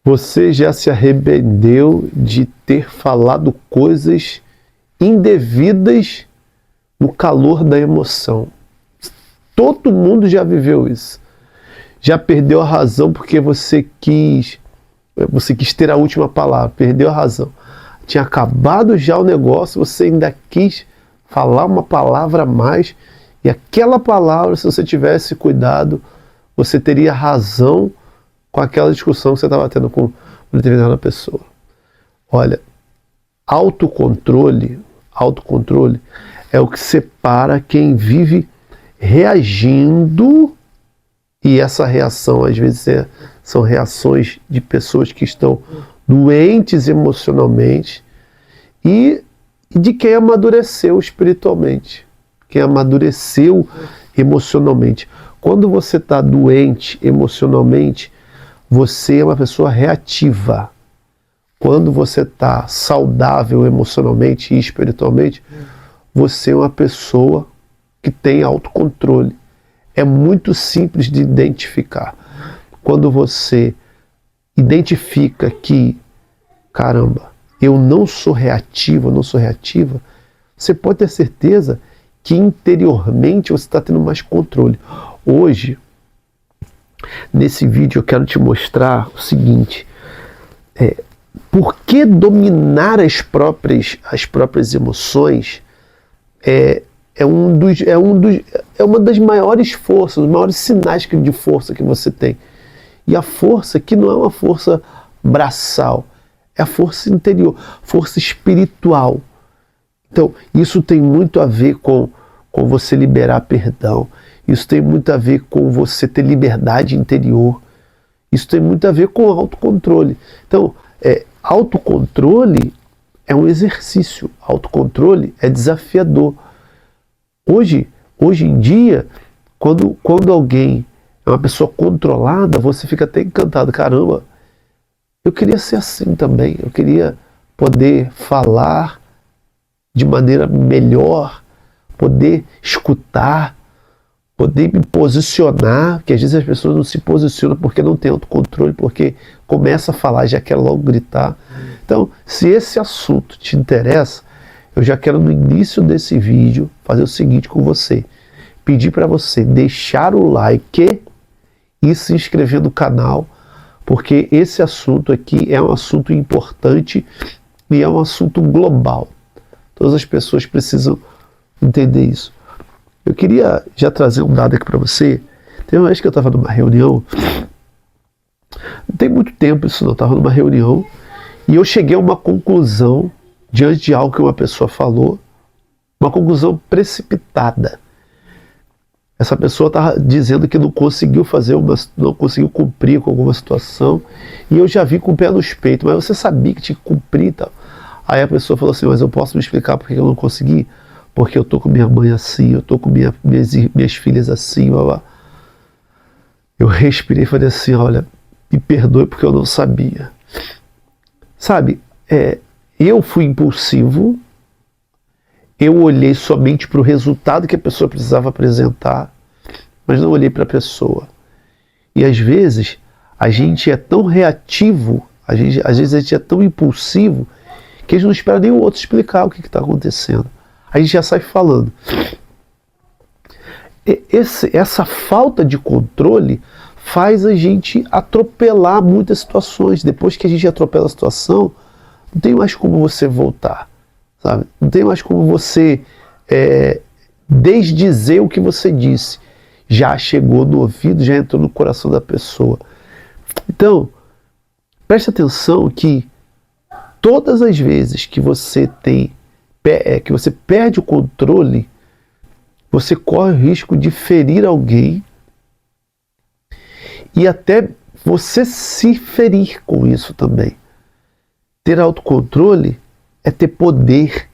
Você já se arrependeu de ter falado coisas indevidas no calor da emoção? Todo mundo já viveu isso. Já perdeu a razão porque você quis ter a última palavra, perdeu a razão. Tinha acabado já o negócio, você ainda quis falar uma palavra a mais, e aquela palavra, se você tivesse cuidado, você teria razão com aquela discussão que você estava tendo com uma determinada pessoa. Olha, autocontrole é o que separa quem vive reagindo, e essa reação às vezes são reações de pessoas que estão doentes emocionalmente, e de quem amadureceu espiritualmente, quem amadureceu emocionalmente. Quando você está doente emocionalmente, você é uma pessoa reativa. Quando você está saudável emocionalmente e espiritualmente, você é uma pessoa que tem autocontrole. É muito simples de identificar. Quando você identifica que, caramba, eu não sou reativo, eu não sou reativa, você pode ter certeza que interiormente você está tendo mais controle. Hoje, nesse vídeo eu quero te mostrar o seguinte: por que dominar as próprias emoções é uma das maiores forças, os maiores sinais de força que você tem. E a força que não é uma força braçal, é a força interior, força espiritual. Então, isso tem muito a ver com você liberar perdão. Isso tem muito a ver com você ter liberdade interior. Isso tem muito a ver com autocontrole. Então, autocontrole é um exercício. Autocontrole é desafiador. Hoje em dia, quando alguém é uma pessoa controlada, você fica até encantado. Caramba, eu queria ser assim também. Eu queria poder falar de maneira melhor, poder escutar, poder me posicionar, porque às vezes as pessoas não se posicionam porque não tem autocontrole, porque começa a falar, já quer logo gritar. Então, se esse assunto te interessa, eu já quero no início desse vídeo fazer o seguinte com você: pedir para você deixar o like e se inscrever no canal, porque esse assunto aqui é um assunto importante e é um assunto global. Todas as pessoas precisam entender isso. Eu queria já trazer um dado aqui para você. Tem uma vez que eu estava numa reunião, não tem muito tempo isso não, eu estava numa reunião e eu cheguei a uma conclusão diante de algo que uma pessoa falou, uma conclusão precipitada. Essa pessoa estava dizendo que não conseguiu cumprir com alguma situação, e eu já vi com o pé nos peitos, mas você sabia que tinha que cumprir e tal. Aí a pessoa falou assim: mas eu posso me explicar por que eu não consegui? Porque eu estou com minha mãe assim, eu estou com minhas filhas assim, blá, blá. Eu respirei e falei assim: olha, me perdoe porque eu não sabia. Sabe, eu fui impulsivo, eu olhei somente para o resultado que a pessoa precisava apresentar, mas não olhei para a pessoa. E às vezes a gente é tão reativo, às vezes a gente é tão impulsivo, que a gente não espera nem o outro explicar o que está acontecendo. A gente já sai falando. Essa falta de controle faz a gente atropelar muitas situações. Depois que a gente atropela a situação, não tem mais como você voltar, sabe? Não tem mais como você desdizer o que você disse. Já chegou no ouvido, já entrou no coração da pessoa. Então, preste atenção que todas as vezes que você perde o controle, você corre o risco de ferir alguém e até você se ferir com isso também. Ter autocontrole é ter poder.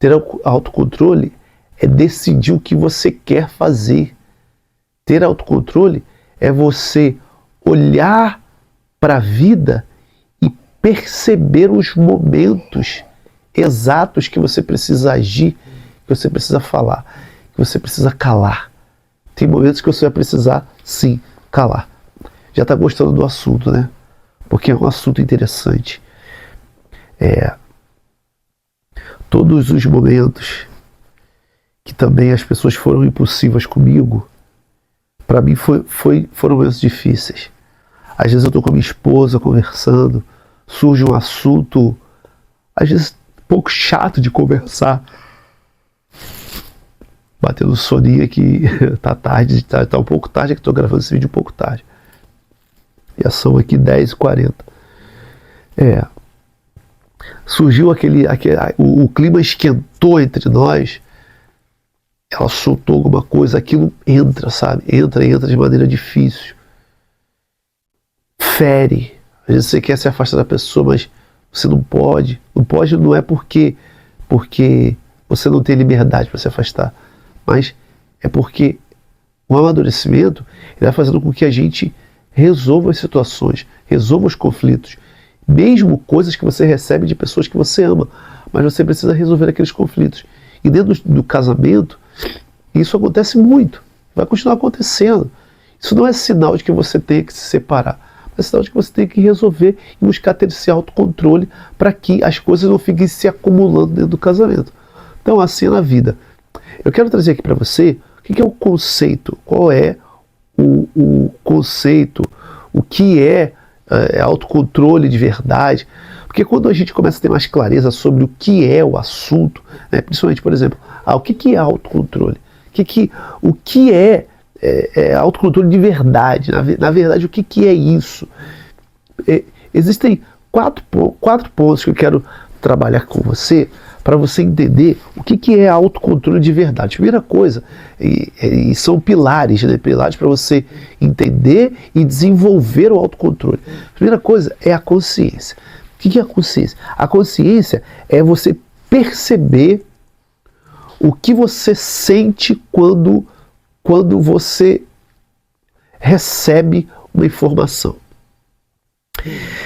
Ter autocontrole é decidir o que você quer fazer. Ter autocontrole é você olhar para a vida e perceber os momentos exatos que você precisa agir, que você precisa falar, que você precisa calar. Tem momentos que você vai precisar, sim, calar. Já está gostando do assunto, né? porque é um assunto interessante. Todos os momentos que também as pessoas foram impulsivas comigo, para mim foram momentos difíceis. Às vezes eu estou com a minha esposa conversando, surge um assunto, às vezes um pouco chato de conversar, batendo soninho aqui, tá tarde, tá um pouco tarde, que estou gravando esse vídeo um pouco tarde. Já são aqui 10h40. Surgiu o clima esquentou entre nós, ela soltou alguma coisa, aquilo entra, sabe? Entra de maneira difícil. Fere. Às vezes você quer se afastar da pessoa, mas você não pode. Não pode não é porque você não tem liberdade para se afastar, mas é porque o amadurecimento ele vai fazendo com que a gente resolva as situações, resolva os conflitos, mesmo coisas que você recebe de pessoas que você ama, mas você precisa resolver aqueles conflitos. E dentro do casamento, isso acontece muito, vai continuar acontecendo. Isso não é sinal de que você tenha que se separar, é sinal de que você tem que resolver e buscar ter esse autocontrole para que as coisas não fiquem se acumulando dentro do casamento. Então, assim é na vida. Eu quero trazer aqui para você o que é o conceito, qual é o conceito, o que é autocontrole de verdade. Porque quando a gente começa a ter mais clareza sobre o que é o assunto, né, principalmente, por exemplo, o que é autocontrole? O que é autocontrole de verdade? Na verdade, o que é isso? Existem quatro pontos que eu quero trabalhar com você para você entender o que é autocontrole de verdade. Primeira coisa, e são pilares, né? Pilares para você entender e desenvolver o autocontrole. Primeira coisa é a consciência. O que é a consciência? A consciência é você perceber o que você sente quando você recebe uma informação.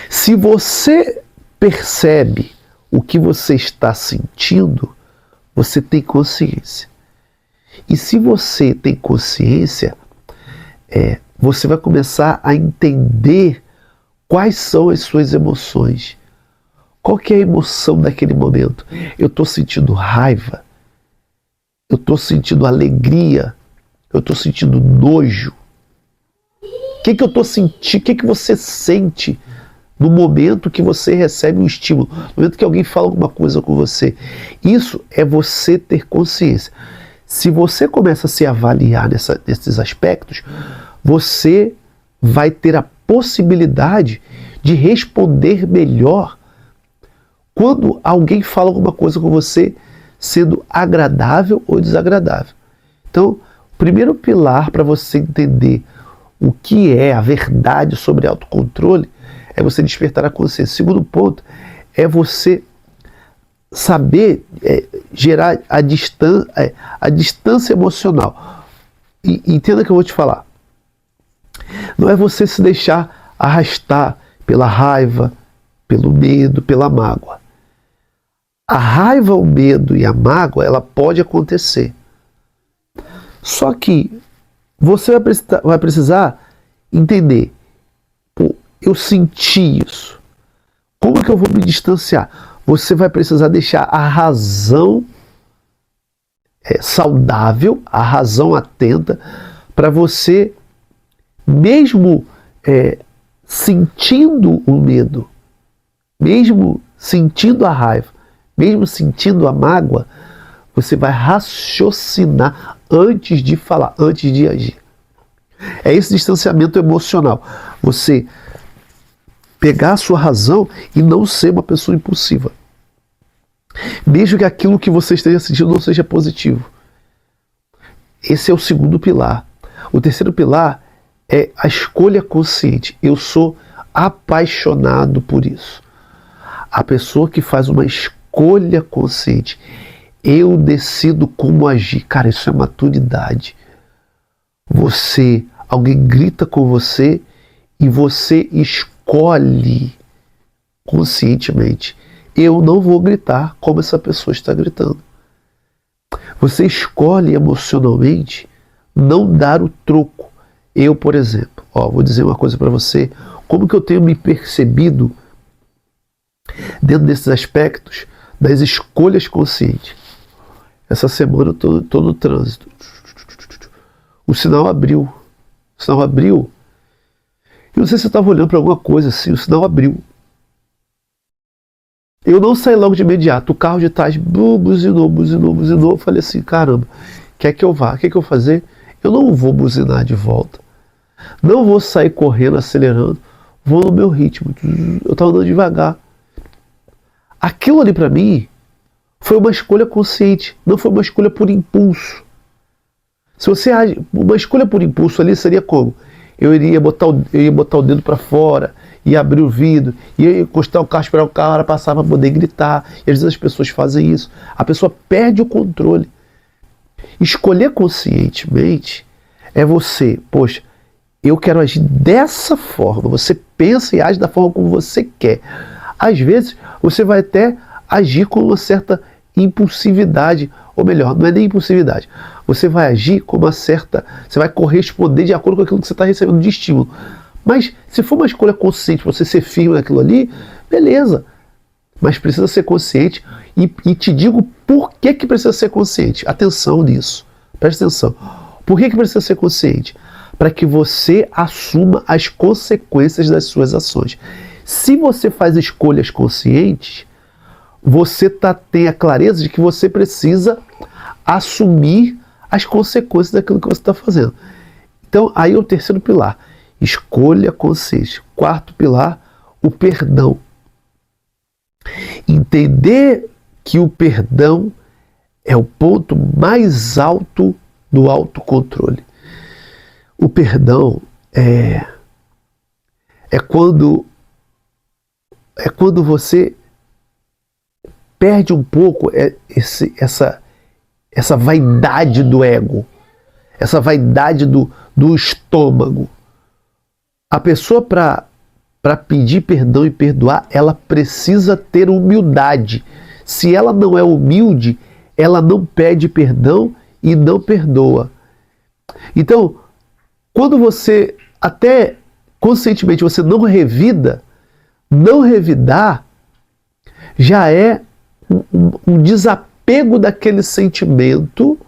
Se você percebe o que você está sentindo, você tem consciência. E se você tem consciência, você vai começar a entender quais são as suas emoções. Qual que é a emoção daquele momento? Eu estou sentindo raiva? Eu estou sentindo alegria? Eu estou sentindo nojo? O que eu estou sentindo? O que você sente no momento que você recebe um estímulo, no momento que alguém fala alguma coisa com você? Isso é você ter consciência. Se você começa a se avaliar nesses aspectos, você vai ter a possibilidade de responder melhor quando alguém fala alguma coisa com você, sendo agradável ou desagradável. Então, o primeiro pilar para você entender o que é a verdade sobre autocontrole é você despertar a consciência. Segundo ponto é você saber gerar a distância emocional. E entenda que eu vou te falar. Não é você se deixar arrastar pela raiva, pelo medo, pela mágoa. A raiva, o medo e a mágoa, ela pode acontecer. Só que você vai precisar entender, eu senti isso. Como que eu vou me distanciar? Você vai precisar deixar a razão saudável, a razão atenta, para você, mesmo sentindo o medo, mesmo sentindo a raiva, mesmo sentindo a mágoa, você vai raciocinar antes de falar, antes de agir. É esse distanciamento emocional. Você pegar a sua razão e não ser uma pessoa impulsiva. Mesmo que aquilo que você esteja sentindo não seja positivo. Esse é o segundo pilar. O terceiro pilar é a escolha consciente. Eu sou apaixonado por isso. A pessoa que faz uma escolha consciente. Eu decido como agir. Cara, isso é maturidade. Alguém grita com você e você escolhe conscientemente. Eu não vou gritar como essa pessoa está gritando. Você escolhe emocionalmente não dar o troco. Eu, por exemplo, vou dizer uma coisa para você como que eu tenho me percebido dentro desses aspectos das escolhas conscientes. Essa semana eu estou no trânsito. O sinal abriu. O sinal abriu. Eu não sei se eu estava olhando para alguma coisa assim, o sinal abriu. Eu não saí logo de imediato. O carro de trás buzinou. Eu falei assim, caramba, quer que eu vá? O que eu vou fazer? Eu não vou buzinar de volta. Não vou sair correndo, acelerando. Vou no meu ritmo. Eu estava andando devagar. Aquilo ali para mim foi uma escolha consciente, não foi uma escolha por impulso. Se você age, uma escolha por impulso ali seria como? Eu ia botar o dedo para fora, ia abrir o vidro, ia encostar o carro, esperar o cara passar para poder gritar. E às vezes as pessoas fazem isso. A pessoa perde o controle. Escolher conscientemente é você, poxa, eu quero agir dessa forma. Você pensa e age da forma como você quer. Às vezes você vai até agir com uma certa impulsividade, ou melhor, não é nem impulsividade. Você vai agir com uma certa... Você vai corresponder de acordo com aquilo que você está recebendo de estímulo. Mas se for uma escolha consciente, você ser firme naquilo ali, beleza. Mas precisa ser consciente e te digo por que precisa ser consciente. Atenção nisso. Preste atenção. Por que precisa ser consciente? Para que você assuma as consequências das suas ações. Se você faz escolhas conscientes, você tem a clareza de que você precisa assumir as consequências daquilo que você está fazendo. Então, aí é o terceiro pilar. Escolha consciente. Quarto pilar, o perdão. Entender que o perdão é o ponto mais alto do autocontrole. O perdão é quando você perde um pouco essa vaidade do ego, essa vaidade do estômago. A pessoa, para pedir perdão e perdoar, ela precisa ter humildade. Se ela não é humilde, ela não pede perdão e não perdoa. Então, quando você, até conscientemente, você não revida, não revidar, já é um desapego daquele sentimento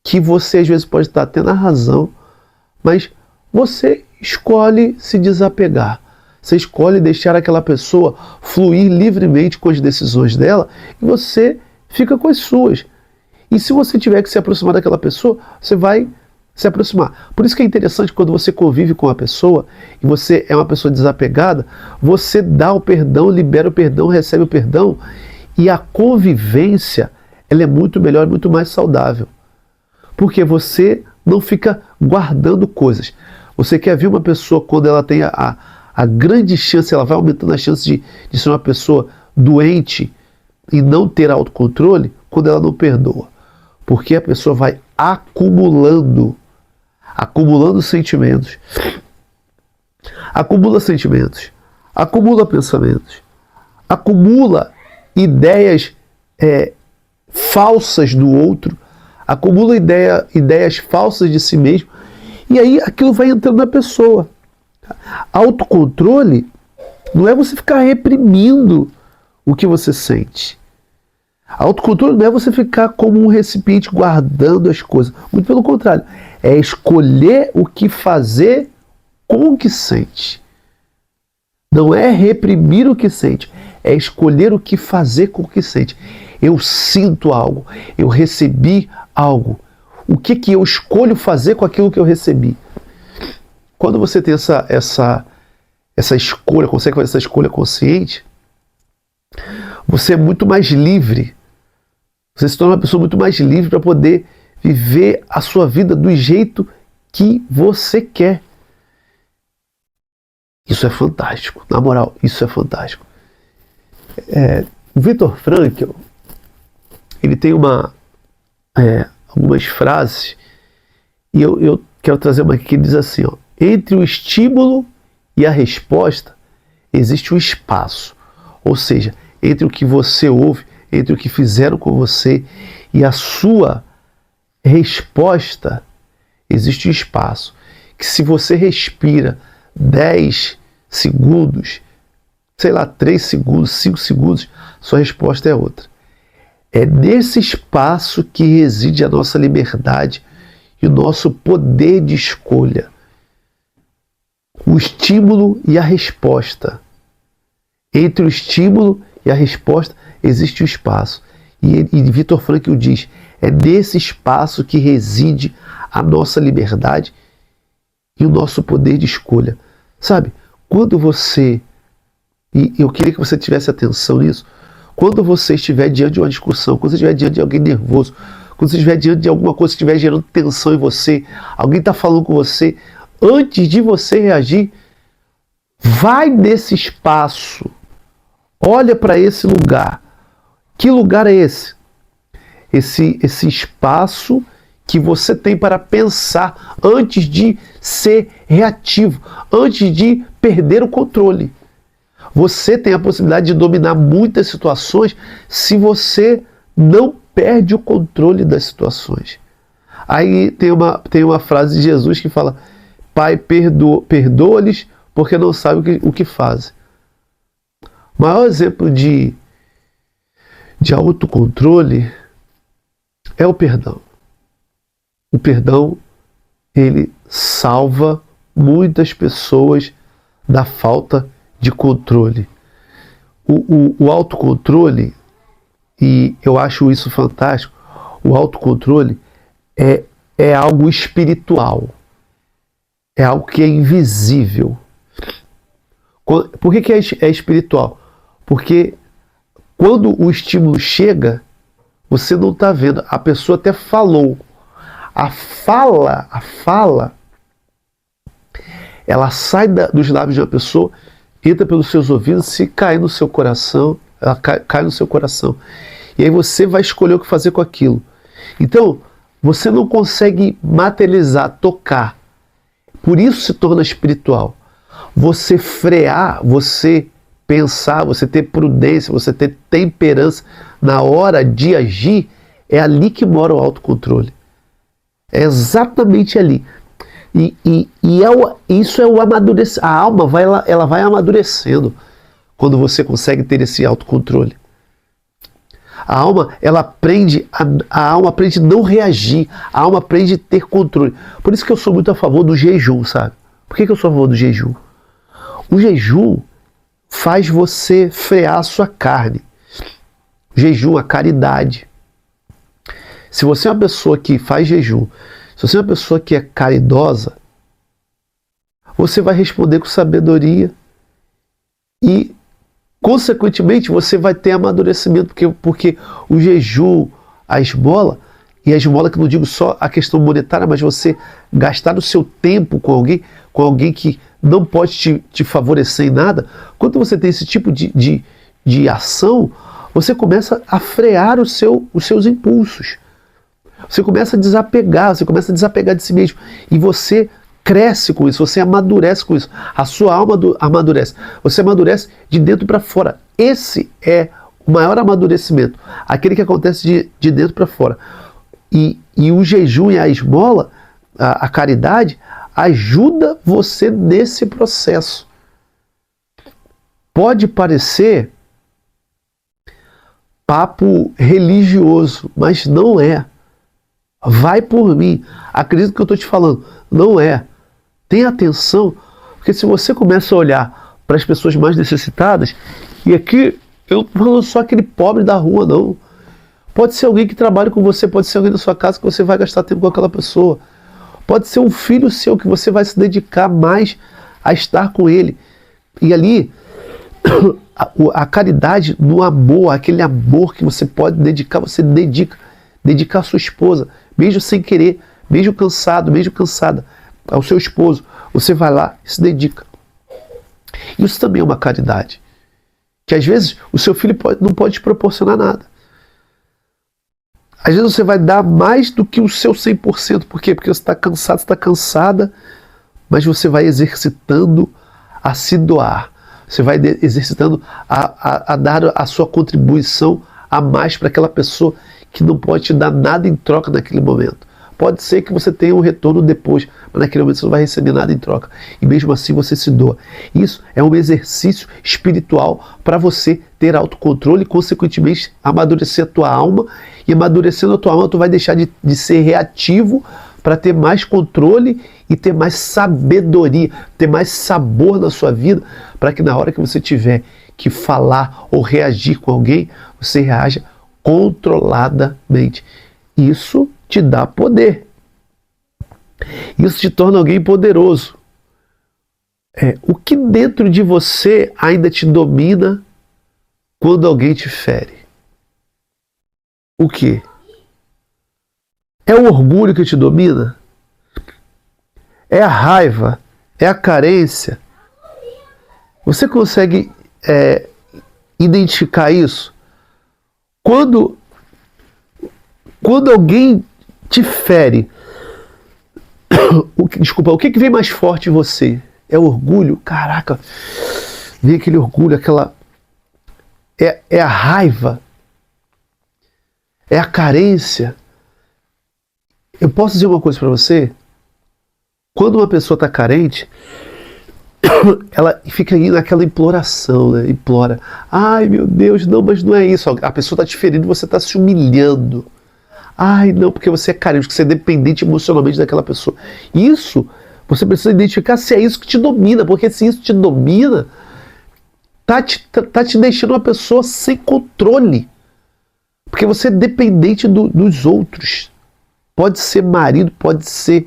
que você às vezes pode estar tendo a razão, mas você escolhe se desapegar. Você escolhe deixar aquela pessoa fluir livremente com as decisões dela e você fica com as suas. E se você tiver que se aproximar daquela pessoa, você vai se aproximar. Por isso que é interessante quando você convive com a pessoa e você é uma pessoa desapegada, você dá o perdão, libera o perdão, recebe o perdão e a convivência ela é muito melhor, muito mais saudável. Porque você não fica guardando coisas. Você quer ver uma pessoa quando ela tem a grande chance, ela vai aumentando a chance de ser uma pessoa doente e não ter autocontrole quando ela não perdoa. Porque a pessoa vai acumulando sentimentos, acumula pensamentos, acumula ideias falsas do outro, acumula ideias falsas de si mesmo, e aí aquilo vai entrando na pessoa. Autocontrole não é você ficar reprimindo o que você sente. Autocontrole não é você ficar como um recipiente guardando as coisas. Muito pelo contrário. É escolher o que fazer com o que sente. Não é reprimir o que sente. É escolher o que fazer com o que sente. Eu sinto algo. Eu recebi algo. O que eu escolho fazer com aquilo que eu recebi? Quando você tem essa escolha, consegue fazer essa escolha consciente, você é muito mais livre. Você se torna uma pessoa muito mais livre para poder viver a sua vida do jeito que você quer. Isso é fantástico. Na moral, isso é fantástico. O Viktor Frankl, ele tem algumas frases, e eu quero trazer uma aqui que diz assim, ó: entre o estímulo e a resposta existe um espaço. Ou seja, entre o que você ouve, entre o que fizeram com você e a sua resposta, existe um espaço. Que se você respira 10 segundos, sei lá, 3 segundos, 5 segundos, sua resposta é outra. É nesse espaço que reside a nossa liberdade e o nosso poder de escolha. O estímulo e a resposta. Entre o estímulo e a resposta existe o espaço. E Viktor Frankl diz, é nesse espaço que reside a nossa liberdade e o nosso poder de escolha. Sabe, quando você, e eu queria que você tivesse atenção nisso, quando você estiver diante de uma discussão, quando você estiver diante de alguém nervoso, quando você estiver diante de alguma coisa que estiver gerando tensão em você, alguém está falando com você, antes de você reagir, vai nesse espaço, olha para esse lugar. Que lugar é esse? Esse espaço que você tem para pensar antes de ser reativo, antes de perder o controle. Você tem a possibilidade de dominar muitas situações se você não perde o controle das situações. Aí tem uma frase de Jesus que fala, Pai, perdoa-lhes porque não sabem o que fazem. O maior exemplo de autocontrole é o perdão. O perdão, ele salva muitas pessoas da falta de controle. O autocontrole, e eu acho isso fantástico, o autocontrole é algo espiritual. É algo que é invisível. Por que é espiritual? Porque quando o estímulo chega, você não está vendo. A pessoa até falou. A fala, ela sai dos lábios de uma pessoa, entra pelos seus ouvidos, se cair no seu coração, ela cai no seu coração. E aí você vai escolher o que fazer com aquilo. Então, você não consegue materializar, tocar. Por isso se torna espiritual. Você frear, você pensar, você ter prudência, você ter temperança na hora de agir, é ali que mora o autocontrole. É exatamente ali. Isso é o amadurecimento. A alma ela vai amadurecendo quando você consegue ter esse autocontrole. A alma, ela aprende, a alma aprende a não reagir, a alma aprende a ter controle. Por isso que eu sou muito a favor do jejum, sabe? Por que eu sou a favor do jejum? O jejum faz você frear a sua carne. O jejum, a caridade. Se você é uma pessoa que faz jejum, se você é uma pessoa que é caridosa, você vai responder com sabedoria e, consequentemente, você vai ter amadurecimento, porque o jejum, a esmola, e a esmola que não digo só a questão monetária, mas você gastar o seu tempo com alguém que não pode te favorecer em nada, quando você tem esse tipo de ação, você começa a frear os seus impulsos. Você começa a desapegar de si mesmo. E você cresce com isso, você amadurece com isso. A sua alma amadurece. Você amadurece de dentro para fora. Esse é o maior amadurecimento. Aquele que acontece de dentro para fora. E o jejum e a esmola, a caridade, ajuda você nesse processo. Pode parecer papo religioso, mas não é. Vai por mim. Acredito no que eu estou te falando. Não é. Tenha atenção, porque se você começa a olhar para as pessoas mais necessitadas, e aqui eu não estou falando só aquele pobre da rua, não. Pode ser alguém que trabalha com você, pode ser alguém da sua casa que você vai gastar tempo com aquela pessoa. Pode ser um filho seu que você vai se dedicar mais a estar com ele. E ali, a caridade no amor, aquele amor que você pode dedicar, você dedica. Dedicar a sua esposa, mesmo sem querer, mesmo cansado, mesmo cansada, ao seu esposo, você vai lá e se dedica. Isso também é uma caridade. Que às vezes o seu filho não pode te proporcionar nada. Às vezes você vai dar mais do que o seu 100%. Por quê? Porque você está cansado, você está cansada, mas você vai exercitando a se doar. Você vai exercitando a dar a sua contribuição a mais para aquela pessoa que não pode te dar nada em troca naquele momento. pode ser que você tenha um retorno depois, mas naquele momento você não vai receber nada em troca. E mesmo assim você se doa. Isso é um exercício espiritual para você ter autocontrole e, consequentemente, amadurecer a tua alma. E amadurecendo a tua alma, tu vai deixar de ser reativo para ter mais controle e ter mais sabedoria, ter mais sabor na sua vida, para que na hora que você tiver que falar ou reagir com alguém, você reaja controladamente. Isso te dá poder. Isso te torna alguém poderoso. O que dentro de você ainda te domina quando alguém te fere? O que? É o orgulho que te domina? É a raiva? É a carência? Você consegue identificar isso? Quando alguém te fere, o que vem mais forte em você? É o orgulho? Caraca, vem aquele orgulho, é a raiva, é a carência. Eu posso dizer uma coisa para você? Quando uma pessoa está carente, ela fica aí naquela imploração, né? Implora. Ai, meu Deus, não, mas não é isso. A pessoa está te ferindo, você está se humilhando. Ai, não, porque você é carente, porque você é dependente emocionalmente daquela pessoa. Isso, você precisa identificar se é isso que te domina, porque se isso te domina, tá te deixando uma pessoa sem controle. Porque você é dependente dos outros. Pode ser marido, pode ser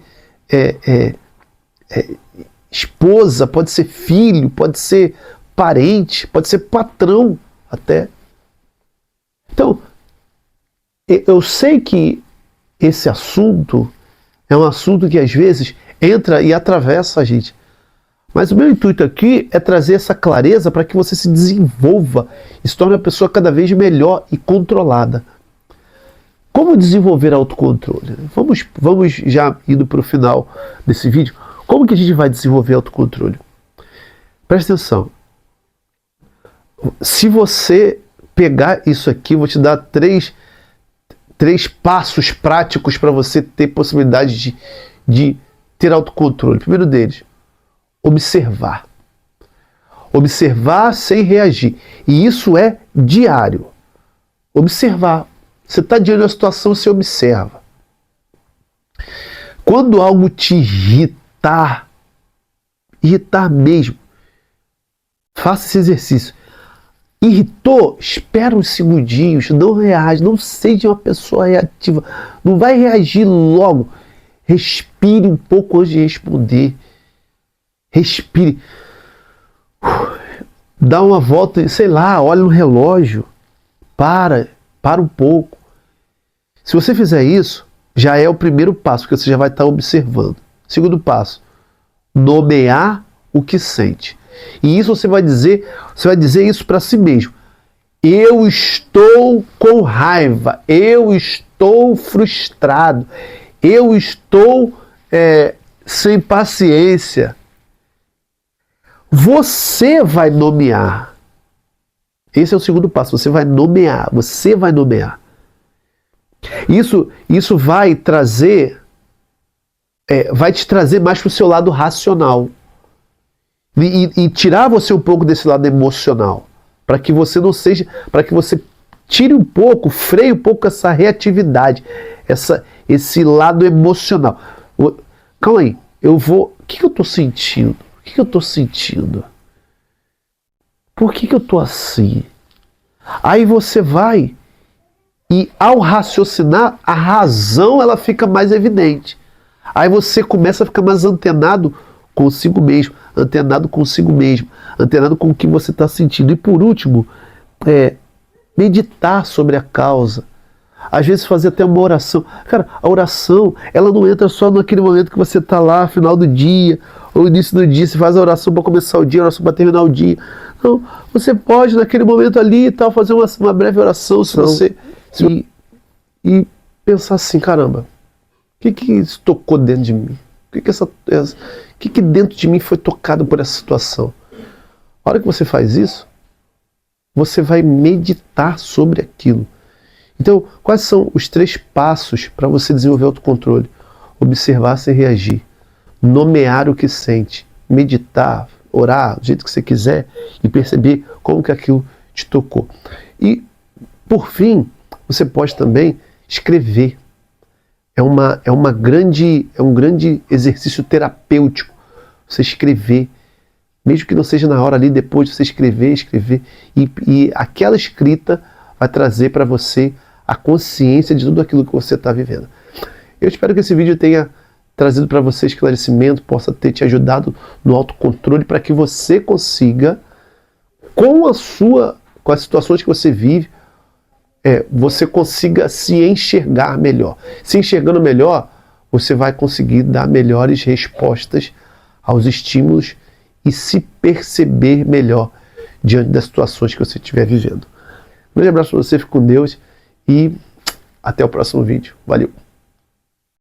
esposa, pode ser filho, pode ser parente, pode ser patrão até. Então, eu sei que esse assunto é um assunto que às vezes entra e atravessa a gente. Mas o meu intuito aqui é trazer essa clareza para que você se desenvolva e se torne uma pessoa cada vez melhor e controlada. Como desenvolver autocontrole? Vamos já indo para o final desse vídeo. Como que a gente vai desenvolver autocontrole? Presta atenção. Se você pegar isso aqui, eu vou te dar três passos práticos para você ter possibilidade de ter autocontrole. Primeiro deles, observar. Observar sem reagir. E isso é diário. Observar. Você está diante da situação, você observa. Quando algo te irritar mesmo, faça esse exercício. Irritou, espera uns segundinhos, não reage, não seja uma pessoa reativa, não vai reagir logo. Respire um pouco antes de responder. Respire. Dá uma volta, sei lá, olha no relógio. Para um pouco. Se você fizer isso, já é o primeiro passo, porque você já vai estar observando. Segundo passo, nomear o que sente. E isso você vai dizer isso para si mesmo. Eu estou com raiva, eu estou frustrado, eu estou sem paciência. Você vai nomear. Esse é o segundo passo, você vai nomear. Isso vai trazer, vai te trazer mais para o seu lado racional. E tirar você um pouco desse lado emocional, para que você não seja, para que você tire um pouco, freie um pouco essa reatividade, esse lado emocional. Calma aí, o que eu estou sentindo? O que eu estou sentindo? Por que eu estou assim? Aí você vai e ao raciocinar, a razão ela fica mais evidente. Aí você começa a ficar mais antenado consigo mesmo, antenado com o que você está sentindo. E por último, meditar sobre a causa. Às vezes fazer até uma oração. Cara, a oração, ela não entra só naquele momento que você está lá, final do dia, ou início do dia, você faz a oração para começar o dia, a oração para terminar o dia. Não, você pode naquele momento ali e tal, fazer uma breve oração, e pensar assim, caramba, o que isso tocou dentro de mim? O que dentro de mim foi tocado por essa situação? A hora que você faz isso, você vai meditar sobre aquilo. Então, quais são os 3 passos para você desenvolver autocontrole? observar sem reagir, nomear o que sente, meditar, orar do jeito que você quiser e perceber como que aquilo te tocou. E, por fim, você pode também escrever. É um grande exercício terapêutico você escrever, mesmo que não seja na hora ali, depois de você escrever, e aquela escrita vai trazer para você a consciência de tudo aquilo que você está vivendo. Eu espero que esse vídeo tenha trazido para você esclarecimento, possa ter te ajudado no autocontrole para que você consiga, com as situações que você vive, você consiga se enxergar melhor. Se enxergando melhor, você vai conseguir dar melhores respostas aos estímulos e se perceber melhor diante das situações que você estiver vivendo. Um grande abraço para você, fique com Deus e até o próximo vídeo. Valeu!